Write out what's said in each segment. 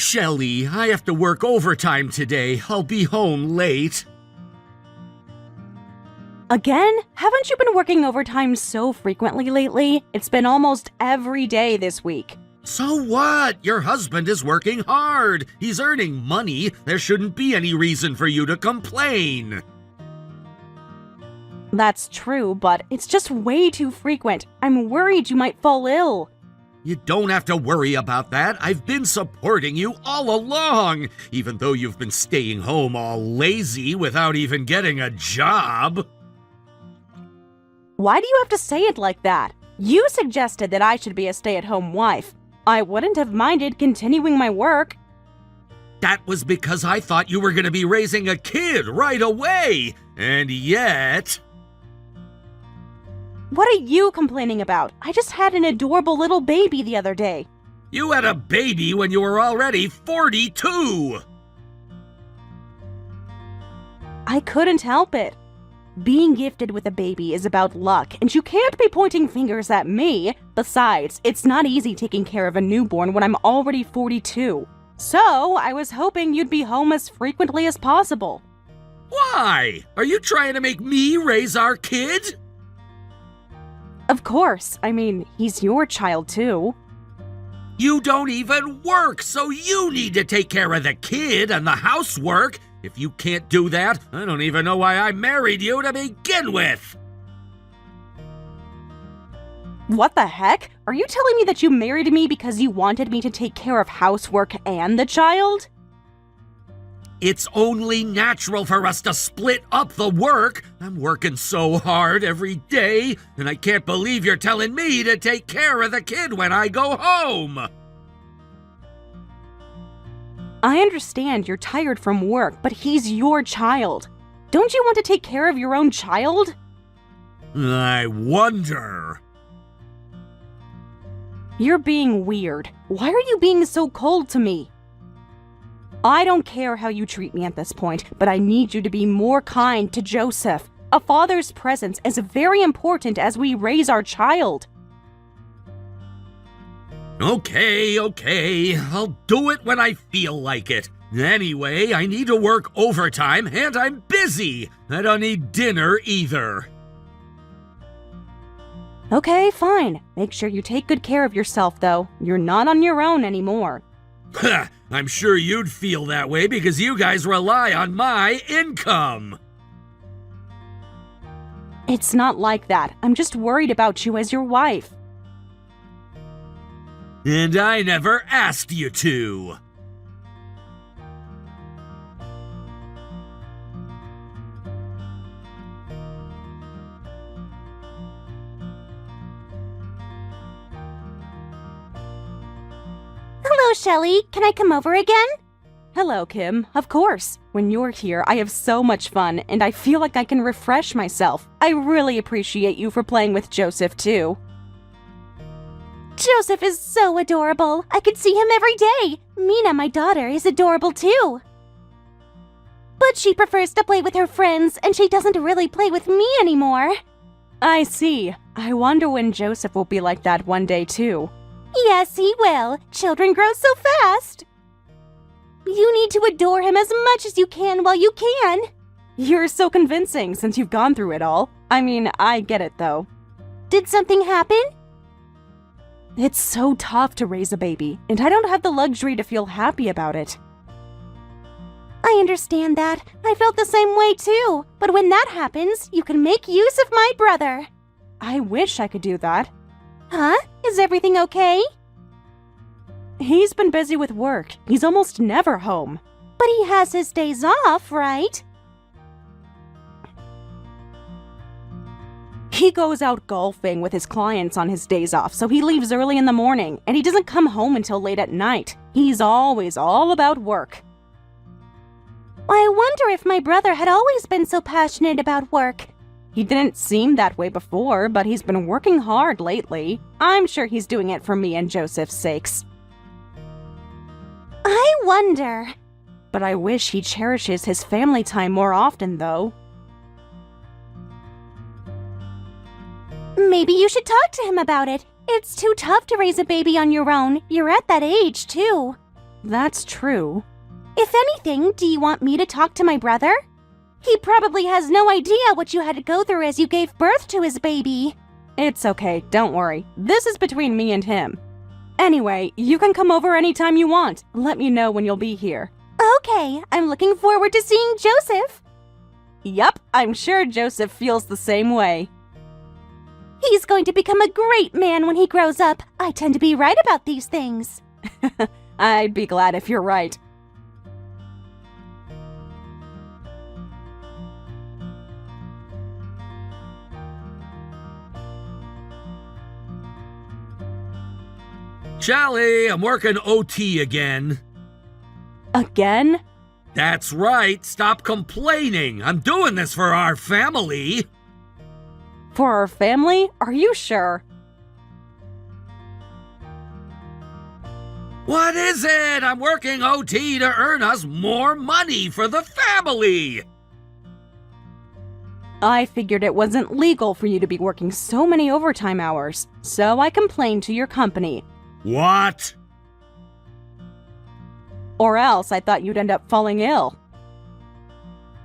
Shelly, I have to work overtime today. I'll be home late. Again? Haven't you been working overtime so frequently lately? It's been almost every day this week. So what? Your husband is working hard. He's earning money. There shouldn't be any reason for you to complain. That's true, but it's just way too frequent. I'm worried you might fall ill. You don't have to worry about that. I've been supporting you all along, even though you've been staying home all lazy without even getting a job. Why do you have to say it like that? You suggested that I should be a stay-at-home wife. I wouldn't have minded continuing my work. That was because I thought you were going to be raising a kid right away. And yet... What are you complaining about? I just had an adorable little baby the other day. You had a baby when you were already 42! I couldn't help it. Being gifted with a baby is about luck, and you can't be pointing fingers at me. Besides, it's not easy taking care of a newborn when I'm already 42. So, I was hoping you'd be home as frequently as possible. Why? Are you trying to make me raise our kid? Of course. I mean, he's your child too. You don't even work, so you need to take care of the kid and the housework. If you can't do that, I don't even know why I married you to begin with. What the heck? Are you telling me that you married me because you wanted me to take care of housework and the child? It's only natural for us to split up the work. I'm working so hard every day, and I can't believe you're telling me to take care of the kid when I go home. I understand you're tired from work, but he's your child. Don't you want to take care of your own child? I wonder. You're being weird. Why are you being so cold to me? I don't care how you treat me at this point, but I need you to be more kind to Joseph. A father's presence is very important as we raise our child. Okay, I'll do it when I feel like it. Anyway, I need to work overtime, and I'm busy. I don't need dinner either. Okay, fine. Make sure you take good care of yourself, though. You're not on your own anymore. I'm sure you'd feel that way because you guys rely on my income. It's not like that. I'm just worried about you as your wife. And I never asked you to. Hello, Shelly. Can I come over again? Hello, Kim. Of course. When you're here, I have so much fun, and I feel like I can refresh myself. I really appreciate you for playing with Joseph, too. Joseph is so adorable. I could see him every day. Mina, my daughter, is adorable too. But she prefers to play with her friends, and she doesn't really play with me anymore. I see. I wonder when Joseph will be like that one day, too. Yes, he will. Children grow so fast. You need to adore him as much as you can while you can. You're so convincing since you've gone through it all. I mean, I get it, though. Did something happen? It's so tough to raise a baby, and I don't have the luxury to feel happy about it. I understand that. I felt the same way too. But when that happens, you can make use of my brother. I wish I could do that. Huh? Is everything okay? He's been busy with work. He's almost never home. But he has his days off, right? He goes out golfing with his clients on his days off, so he leaves early in the morning, and he doesn't come home until late at night. He's always all about work. I wonder if my brother had always been so passionate about work. He didn't seem that way before, but he's been working hard lately. I'm sure he's doing it for me and Joseph's sakes. I wonder. But I wish he cherishes his family time more often, though. Maybe you should talk to him about it. It's too tough to raise a baby on your own. You're at that age, too. that's true. If anything, do you want me to talk to my brother? He probably has no idea what you had to go through as you gave birth to his baby. It's okay, don't worry. This is between me and him. Anyway, you can come over anytime you want. Let me know when you'll be here. Okay, I'm looking forward to seeing Joseph. Yup, I'm sure Joseph feels the same way. He's going to become a great man when he grows up. I tend to be right about these things. I'd be glad if you're right. Charlie, I'm working OT again. Again? That's right. Stop complaining. I'm doing this for our family. For our family? Are you sure? What is it? I'm working OT to earn us more money for the family. I figured it wasn't legal for you to be working so many overtime hours, so I complained to your company. What? Or else I thought you'd end up falling ill.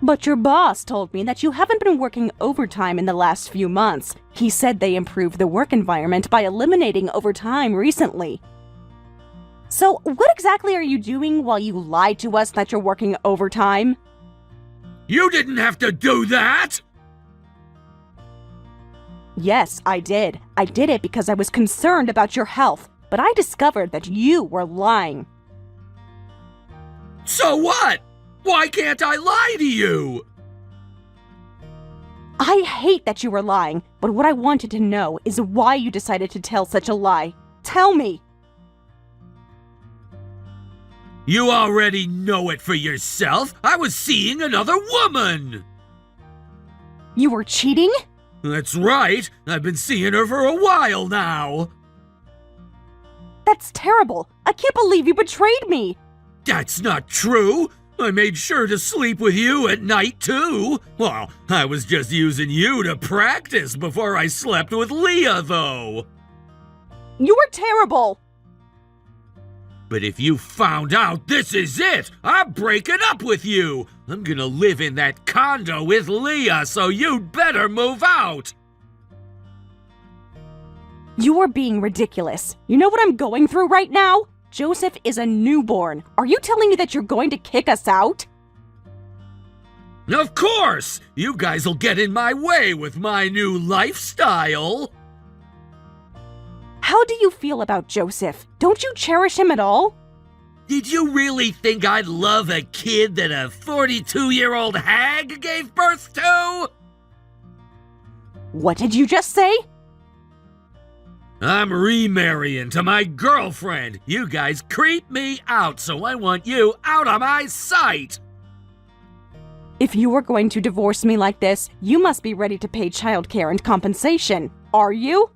But your boss told me that you haven't been working overtime in the last few months. He said they improved the work environment by eliminating overtime recently. So what exactly are you doing while you lied to us that you're working overtime? You didn't have to do that! Yes, I did. I did it because I was concerned about your health, but I discovered that you were lying. So what? Why can't I lie to you? I hate that you were lying, but what I wanted to know is why you decided to tell such a lie. Tell me! You already know it for yourself. I was seeing another woman. You were cheating? That's right. I've been seeing her for a while now. That's terrible. I can't believe you betrayed me. That's not true. I made sure to sleep with you at night, too. Well, I was just using you to practice before I slept with Leah, though. You were terrible. But if you found out this is it, I'm breaking up with you. I'm gonna live in that condo with Leah, so you'd better move out. You are being ridiculous. You know what I'm going through right now? Joseph is a newborn. Are you telling me that you're going to kick us out? Of course! You guys will get in my way with my new lifestyle. How do you feel about Joseph? Don't you cherish him at all? Did you really think I'd love a kid that a 42-year-old hag gave birth to? What did you just say? I'm remarrying to my girlfriend. You guys creep me out, so I want you out of my sight. If you are going to divorce me like this, you must be ready to pay childcare and compensation. Are you?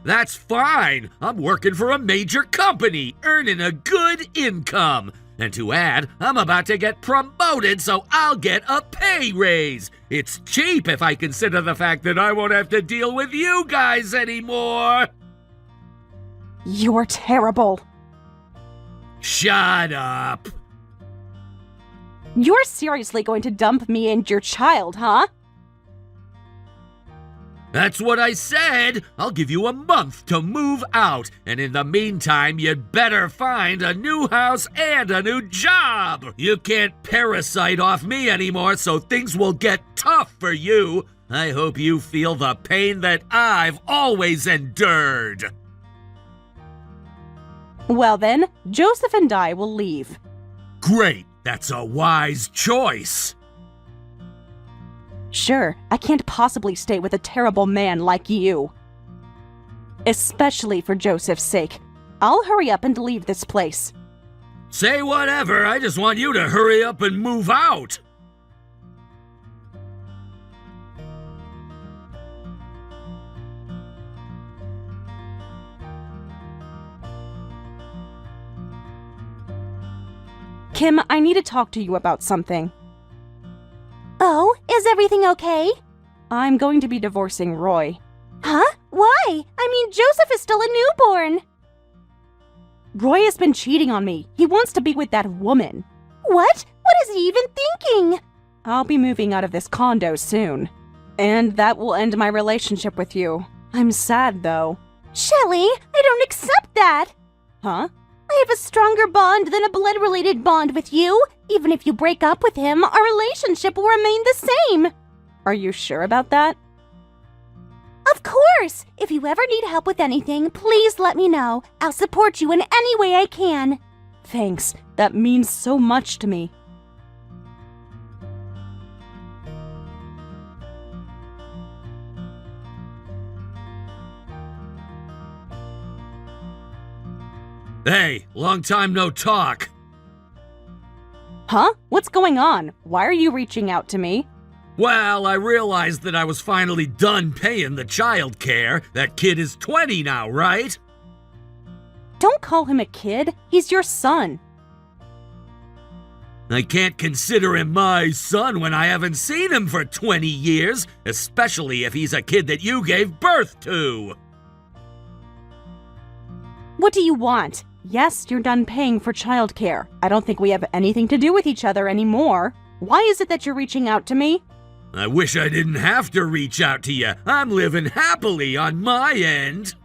That's fine. I'm working for a major company, earning a good income. And to add, I'm about to get promoted, so I'll get a pay raise. It's cheap if I consider the fact that I won't have to deal with you guys anymore. You're terrible. Shut up. You're seriously going to dump me and your child, huh? That's what I said. I'll give you a month to move out. And in the meantime, you'd better find a new house and a new job. You can't parasite off me anymore, so things will get tough for you. I hope you feel the pain that I've always endured. Well then, Joseph and I will leave. Great. That's a wise choice. Sure, I can't possibly stay with a terrible man like you. Especially for Joseph's sake. I'll hurry up and leave this place. Say whatever, I just want you to hurry up and move out. Kim, I need to talk to you about something. Oh, is everything okay? I'm going to be divorcing Roy. Huh? Why? I mean, Joseph is still a newborn. Roy has been cheating on me. He wants to be with that woman. What? What is he even thinking? I'll be moving out of this condo soon. And that will end my relationship with you. I'm sad, though. Shelly, I don't accept that. Huh? I have a stronger bond than a blood-related bond with you. Even if you break up with him, our relationship will remain the same. Are you sure about that? Of course! If you ever need help with anything, please let me know. I'll support you in any way I can. Thanks. That means so much to me. Hey, long time no talk. Huh? What's going on? Why are you reaching out to me? Well, I realized that I was finally done paying the child care. That kid is 20 now, right? Don't call him a kid. He's your son. I can't consider him my son when I haven't seen him for 20 years, especially if he's a kid that you gave birth to. What do you want? Yes, you're done paying for childcare. I don't think we have anything to do with each other anymore. Why is it that you're reaching out to me? I wish I didn't have to reach out to you. I'm living happily on my end.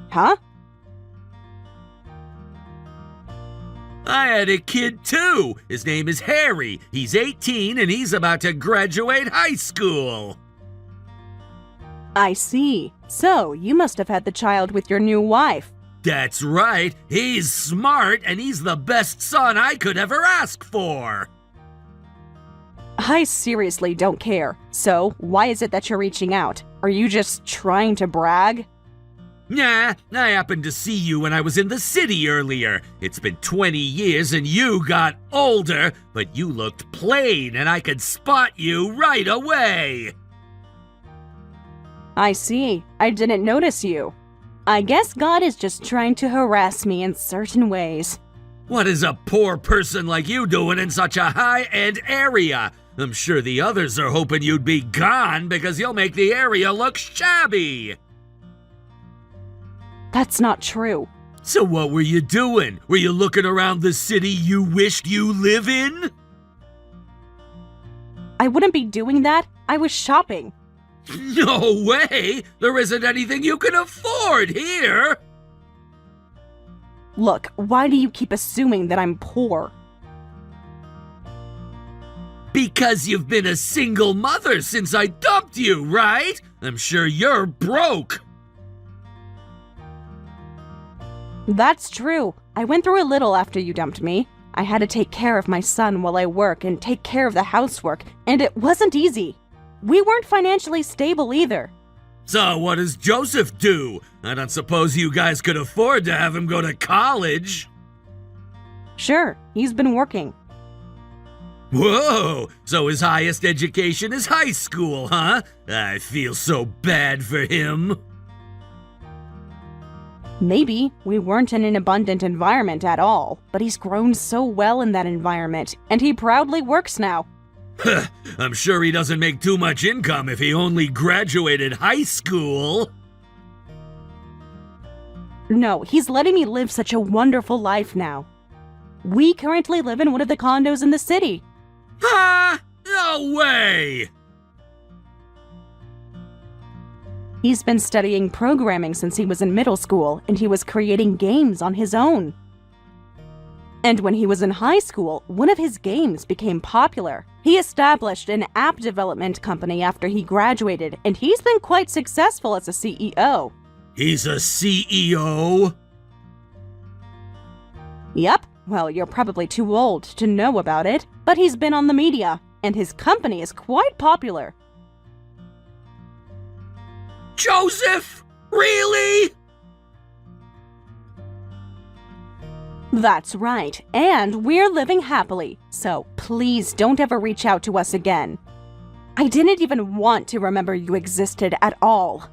Huh? I had a kid too. His name is Harry. He's 18 and he's about to graduate high school. I see. So, you must have had the child with your new wife. That's right. He's smart and he's the best son I could ever ask for. I seriously don't care. So, why is it that you're reaching out? Are you just trying to brag? Nah, I happened to see you when I was in the city earlier. It's been 20 years and you got older, but you looked plain and I could spot you right away. I see. I didn't notice you. I guess God is just trying to harass me in certain ways. What is a poor person like you doing in such a high-end area? I'm sure the others are hoping you'd be gone because you'll make the area look shabby. That's not true. So what were you doing? Were you looking around the city you wished you live in? I wouldn't be doing that. I was shopping. No way! There isn't anything you can afford here! Look, why do you keep assuming that I'm poor? Because you've been a single mother since I dumped you, right? I'm sure you're broke. That's true. I went through a little after you dumped me. I had to take care of my son while I work and take care of the housework, and it wasn't easy. We weren't financially stable either. So what does Joseph do? I don't suppose you guys could afford to have him go to college. Sure, he's been working. Whoa, so his highest education is high school, huh? I feel so bad for him. Maybe we weren't in an abundant environment at all, but he's grown so well in that environment, and he proudly works now. I'm sure he doesn't make too much income if he only graduated high school. No, he's letting me live such a wonderful life now. We currently live in one of the condos in the city. Ha! No way! He's been studying programming since he was in middle school, and he was creating games on his own. And when he was in high school, one of his games became popular. He established an app development company after he graduated, and he's been quite successful as a CEO. He's a CEO? Yep. Well, you're probably too old to know about it, but he's been on the media, and his company is quite popular. Joseph? Really? That's right, and we're living happily, so please don't ever reach out to us again. I didn't even want to remember you existed at all.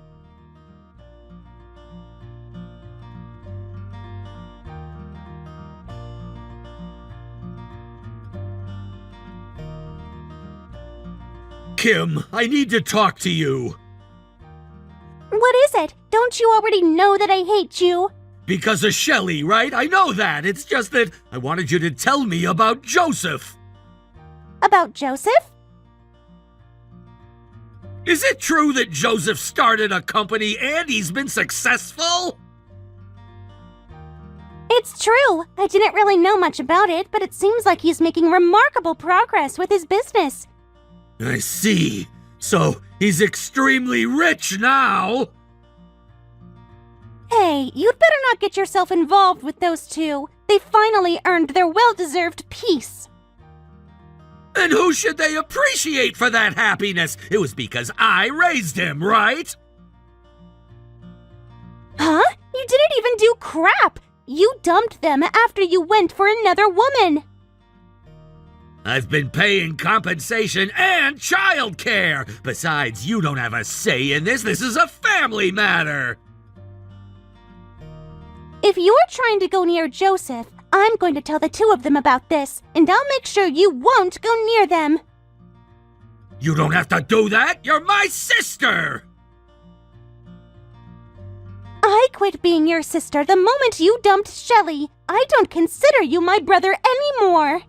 Kim, I need to talk to you. What is it? Don't you already know that I hate you? Because of Shelley, right? I know that. It's just that I wanted you to tell me about Joseph. About Joseph? Is it true that Joseph started a company and he's been successful? It's true. I didn't really know much about it, but it seems like he's making remarkable progress with his business. I see. So he's extremely rich now. Hey, you'd better not get yourself involved with those two. They finally earned their well-deserved peace. And who should they appreciate for that happiness? It was because I raised him, right? Huh? You didn't even do crap! You dumped them after you went for another woman! I've been paying compensation and childcare. Besides, you don't have a say in this. This is a family matter. If you're trying to go near Joseph, I'm going to tell the two of them about this, and I'll make sure you won't go near them. You don't have to do that. You're my sister. I quit being your sister the moment you dumped Shelley. I don't consider you my brother anymore.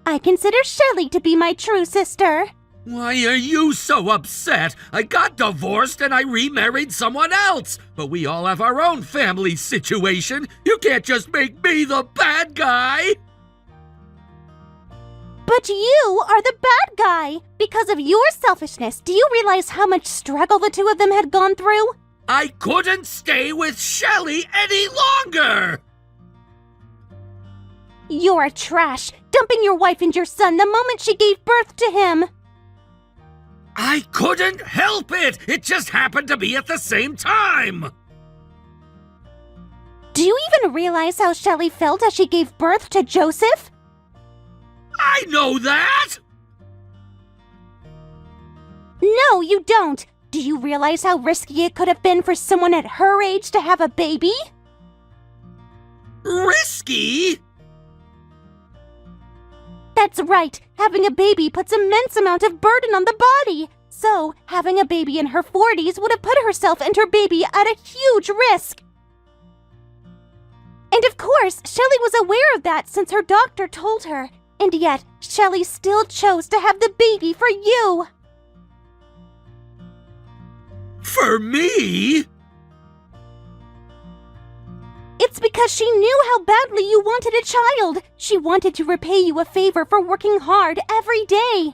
I consider Shelley to be my true sister. Why are you so upset? I got divorced and I remarried someone else. But we all have our own family situation. You can't just make me the bad guy. But you are the bad guy. Because of your selfishness, do you realize how much struggle the two of them had gone through? I couldn't stay with Shelley any longer. You're trash, dumping your wife and your son the moment she gave birth to him. I couldn't help it. It just happened to be at the same time. Do you even realize how Shelley felt as she gave birth to Joseph? I know that. No, you don't. Do you realize how risky it could have been for someone at her age to have a baby? Risky? That's right. Having a baby puts immense amount of burden on the body. So, having a baby in her 40s would have put herself and her baby at a huge risk. And of course, Shelley was aware of that since her doctor told her. And yet, Shelley still chose to have the baby for you. For me? It's because she knew how badly you wanted a child. She wanted to repay you a favor for working hard every day.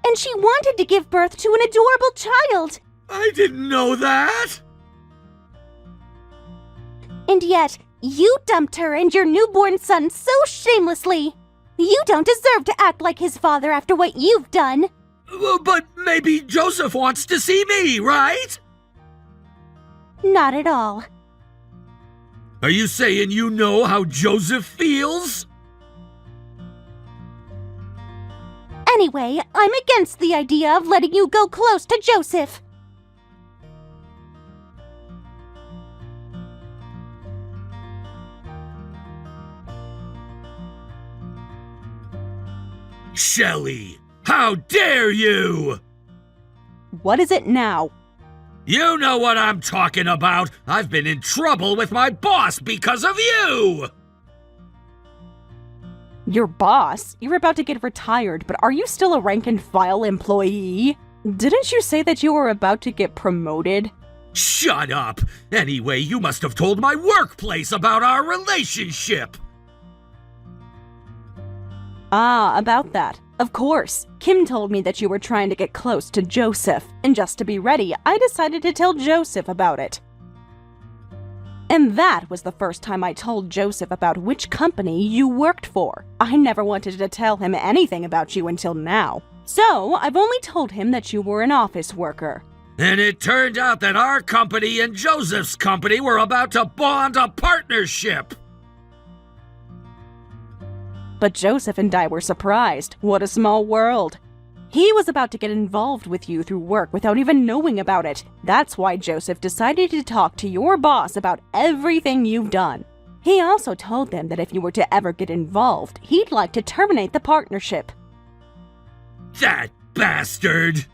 And she wanted to give birth to an adorable child. I didn't know that. And yet, you dumped her and your newborn son so shamelessly. You don't deserve to act like his father after what you've done. But maybe Joseph wants to see me, right? Not at all. Are you saying you know how Joseph feels? Anyway, I'm against the idea of letting you go close to Joseph. Shelley, how dare you! What is it now? You know what I'm talking about. I've been in trouble with my boss because of you! Your boss? You're about to get retired, but are you still a rank-and-file employee? Didn't you say that you were about to get promoted? Shut up! Anyway, you must have told my workplace about our relationship! Ah, about that. Of course. Kim told me that you were trying to get close to Joseph, and just to be ready, I decided to tell Joseph about it. And that was the first time I told Joseph about which company you worked for. I never wanted to tell him anything about you until now. So, I've only told him that you were an office worker. And it turned out that our company and Joseph's company were about to bond a partnership! But Joseph and I were surprised. What a small world. He was about to get involved with you through work without even knowing about it. That's why Joseph decided to talk to your boss about everything you've done. He also told them that if you were to ever get involved, he'd like to terminate the partnership. That bastard!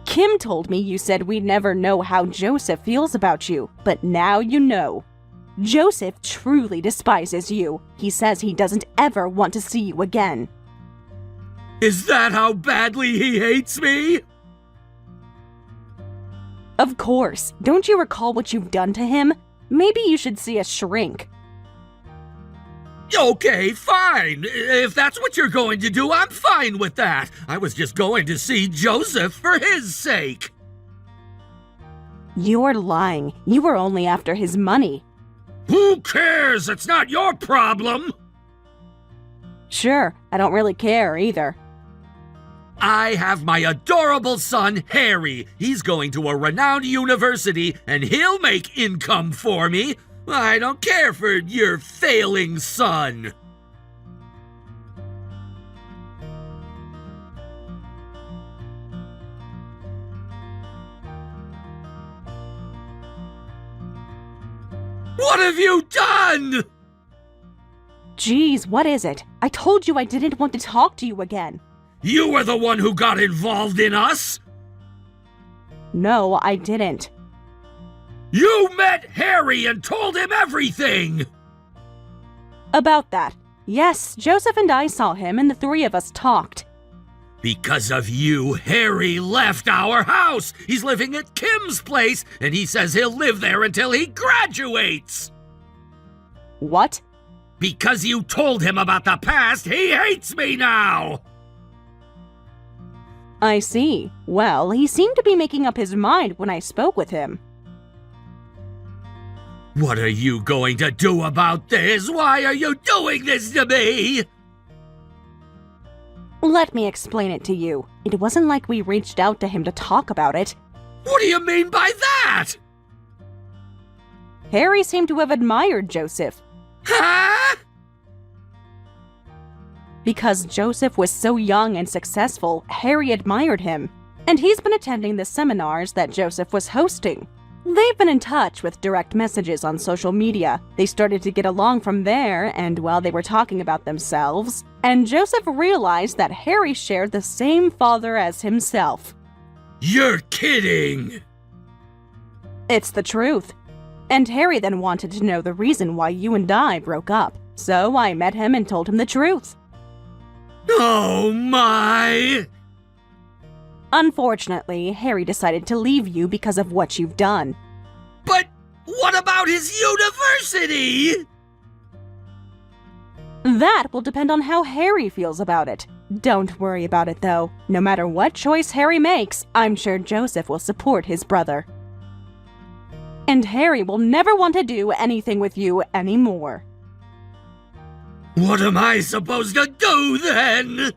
Kim told me you said we'd never know how Joseph feels about you, but now you know. Joseph truly despises you. He says he doesn't ever want to see you again. Is that how badly he hates me? Of course. Don't you recall what you've done to him? Maybe you should see a shrink. Okay, fine. If that's what you're going to do, I'm fine with that. I was just going to see Joseph for his sake. You're lying. You were only after his money. Who cares? It's not your problem. Sure, I don't really care either. I have my adorable son, Harry. He's going to a renowned university, and he'll make income for me. I don't care for your failing son. What have you done? Geez, what is it? I told you I didn't want to talk to you again. You were the one who got involved in us. No, I didn't. You met Harry and told him everything! About that. Yes, Joseph and I saw him and the three of us talked. Because of you, Harry left our house! He's living at Kim's place, and he says he'll live there until he graduates! What? Because you told him about the past, he hates me now! I see. Well, he seemed to be making up his mind when I spoke with him. What are you going to do about this? Why are you doing this to me? Let me explain it to you. It wasn't like we reached out to him to talk about it. What do you mean by that? Harry seemed to have admired Joseph. Huh? Because Joseph was so young and successful, Harry admired him. And he's been attending the seminars that Joseph was hosting. They've been in touch with direct messages on social media. They started to get along from there, and while they were talking about themselves, and Joseph realized that Harry shared the same father as himself. You're kidding! It's the truth. And Harry then wanted to know the reason why you and I broke up. So I met him and told him the truth. Oh my! Unfortunately, Harry decided to leave you because of what you've done. But what about his university? That will depend on how Harry feels about it. Don't worry about it, though. No matter what choice Harry makes, I'm sure Joseph will support his brother. And Harry will never want to do anything with you anymore. What am I supposed to do then?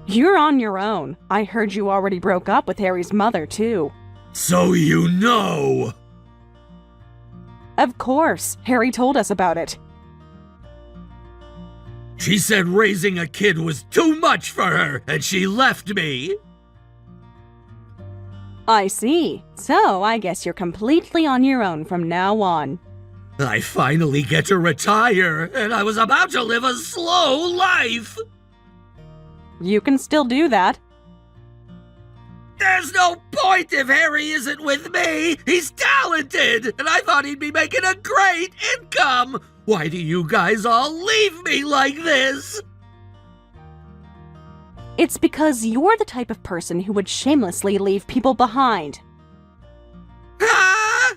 You're on your own. I heard you already broke up with Harry's mother, too. So you know. Of course. Harry told us about it. She said raising a kid was too much for her, and she left me. I see. So I guess you're completely on your own from now on. I finally get to retire, and I was about to live a slow life. You can still do that. There's no point if Harry isn't with me. He's talented, and I thought he'd be making a great income. Why do you guys all leave me like this? It's because you're the type of person who would shamelessly leave people behind. Ah!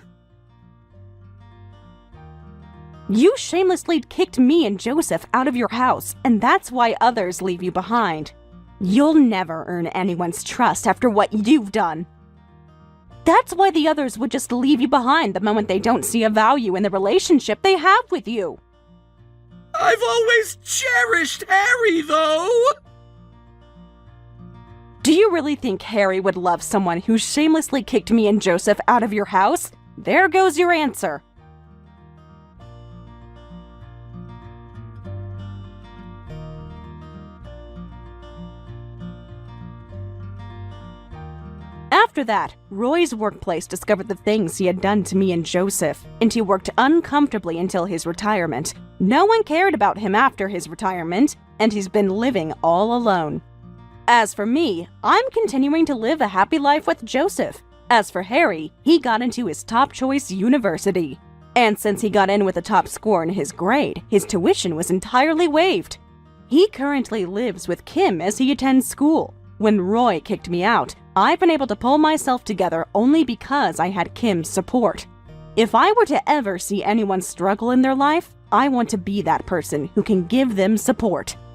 You shamelessly kicked me and Joseph out of your house, and that's why others leave you behind. You'll never earn anyone's trust after what you've done. That's why the others would just leave you behind the moment they don't see a value in the relationship they have with you. I've always cherished Harry, though. Do you really think Harry would love someone who shamelessly kicked me and Joseph out of your house? There goes your answer. After that, Roy's workplace discovered the things he had done to me and Joseph, and he worked uncomfortably until his retirement. No one cared about him after his retirement, and he's been living all alone. As for me, I'm continuing to live a happy life with Joseph. As for Harry, he got into his top choice university. And since he got in with a top score in his grade, his tuition was entirely waived. He currently lives with Kim as he attends school. When Roy kicked me out, I've been able to pull myself together only because I had Kim's support. If I were to ever see anyone struggle in their life, I want to be that person who can give them support.